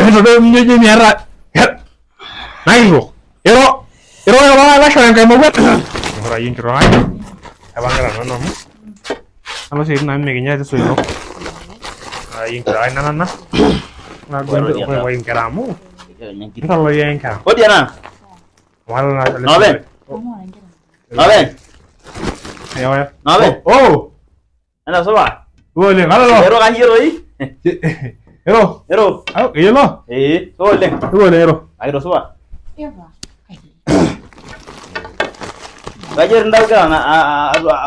todo nyoje miara. Nairo. Ero ba la shara kai mo wet. Ora yin tro ai. Abangara no no. Ano sih na me ginya so yo. Yin tro ai na. Na gondo ko yin karamu. Kita lo yin ka. Odi ana. Wala na. Noben. Ya. Noben. Oh. Ana soba. Boleh, halo. Ero kan hiro yi. Ero. Ayo, iya lo. Boleh. Boleh, Ero. Ayo soba. Iya, Pak. Bajar ndau ka na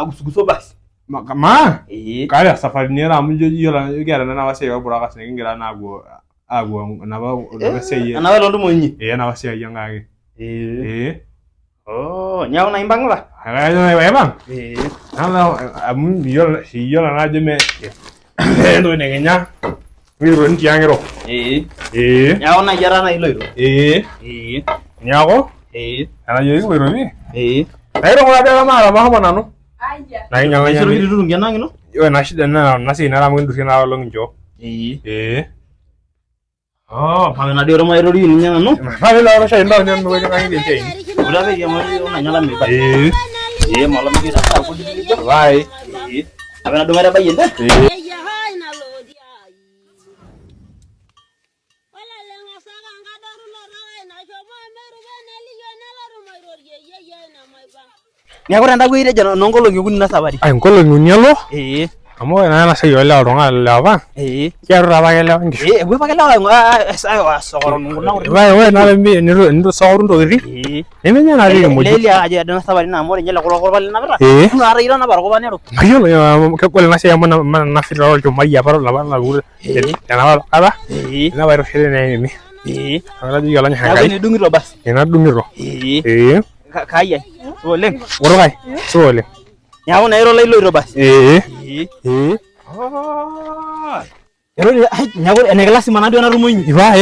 gusobas. Ma. Kaya safari ni ra mun joji yola yara na wase yo bura kasne ngira na agwo na ba wase ye. Ana lo ndu monyi. Na wase ye ngage. Oh, nyaw na imbang lah. Ayo bang. Nala amun yola na jeme. Ndo nengenya. Wiro nti angero. Nyaw na yara na ilo. Nyaw. Ana yo wiro ni. Ayo ngora bela mara mahama nanu. Aya. Na nyanga nyanga. Suru dulu ngena ngino. Yo na shida na nasi na ramu ndu sina lo njo. Oh, pamela di orang Mairo di nyanga no. Pamela ora shay ndo nyan mo nyanga ngi tei. Udah be ya mari ona nyala me ba. Malam ni sa ko di. Bye. Apa na dumara bayin dah. Ni aku randa gue ide jangan nongol lagi gue nasabari. Ay ngolo ngunya lo. Kamu na sa yo la ronga la ba. Ya ra ba la ngi. Gue pakai la ayo asoro nunggu nang. Wai na mbi ndo sawru ndo ri. Emenya na ri mo. Leli aja ada nasabari na mo nyela ko bal na bara. Na ra ira na bara ko banero. Mayo ya ke ko na sa na fira ro Maria paro la ba la gur. Ya na ba ala. Na ba ro fere na ni. Ala di gala nya ha. Ya dungir lo bas. Ina dungir lo. Kaya. Boleh. Oro kai. Boleh. Ya una ero lai lo bas. Ero nyago ene kelas mana dia na rumo ini. Iba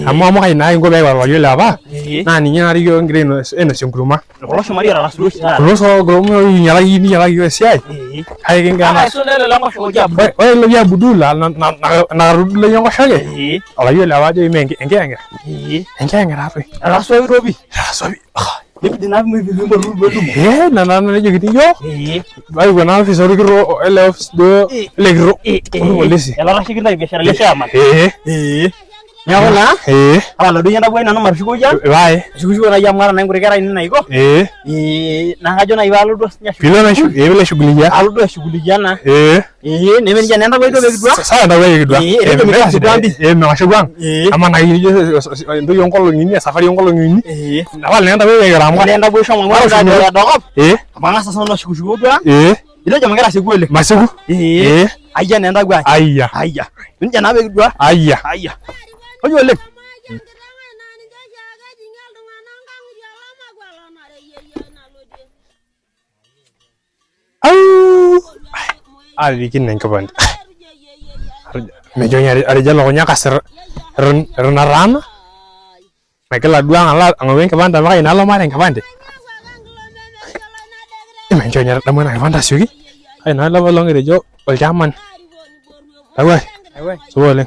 amo kai na ngo be wa yo la ba. Na ni nya ri yo ngre no eno sinkruma. Lo so Maria la sulu. Lo so gromo nyala yo sai. Hai kinga na. So le la ngo so jab. Oye lo ya budula na rudula yo ngo shage. Ala yo la wa je menge engenge. Engenge rafi. Ala so robi. So Lepi dina mo baru belum. Na jadi yo. Bayu gana fi sori ro elefs do legro. Lesi. Ela rashi kita biasa lesi aman. Nyawa na? Ala dunya na boy na no marshiko jan. Vai. Shugu na yamara na ngure gara ini na iko. Na ngajo na iwalu dos nya. Filo na shugu, ebele shughuli ya. Alu dos shughuli jana. Nemen jana na boy do begdua. Sa na boy begdua. Na shugwan. Ama na ndo yonkolo ngini safari yonkolo ngini. Na wale nda boy gara mo. Nda boy shoma ngwa da dogop. Abanga sasa no shugu do. Ile jamaa ngara sigwele. Masigu. Aya nenda gwa. Aya. Nja na begdua. Aya. Ojo le. Ari kin neng kapan. Mejonya ada jalurnya kasar renarana. Mereka lah dua ngawin kapan tapi kain alam mana kapan deh. Mejonya teman kapan dah sih? Kain alam balong itu jo zaman. Tahu? Boleh.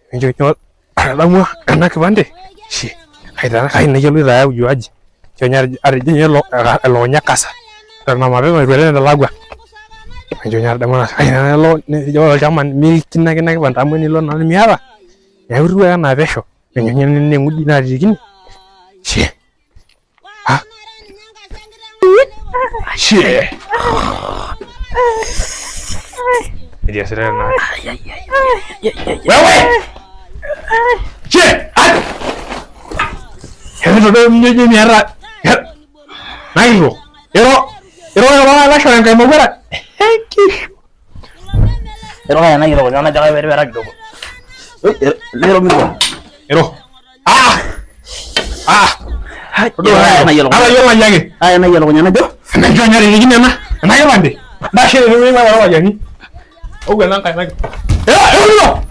Mejonya alam anak kapan deh? Si, kain aja lu dah uju aja. Mejonya ada jalurnya kasar. Karena mabe berbeda dengan lagu. Mejonya ada mana? Kain lo jo zaman milikin nak kapan tamu ni lo nani miara. Ya uru kan ada show. Mejonya ni mudi nari gini. Si, ah, si. Dia sudah nak. Wewe. Si, ah. Yang sudah menjadi miara. Naik lo. Ero apa lah seorang kayak mau berat. Ero kayak nanya lo, jangan jalan berak dong. Ero minggu. Ero. Nanya lo. Apa yo lagi? Nanya lo nyana jo. Nanya nyari ini mana? Nanya mandi. Dah sih ini mana lagi ni? Oh, gue nangkai lagi. Ero.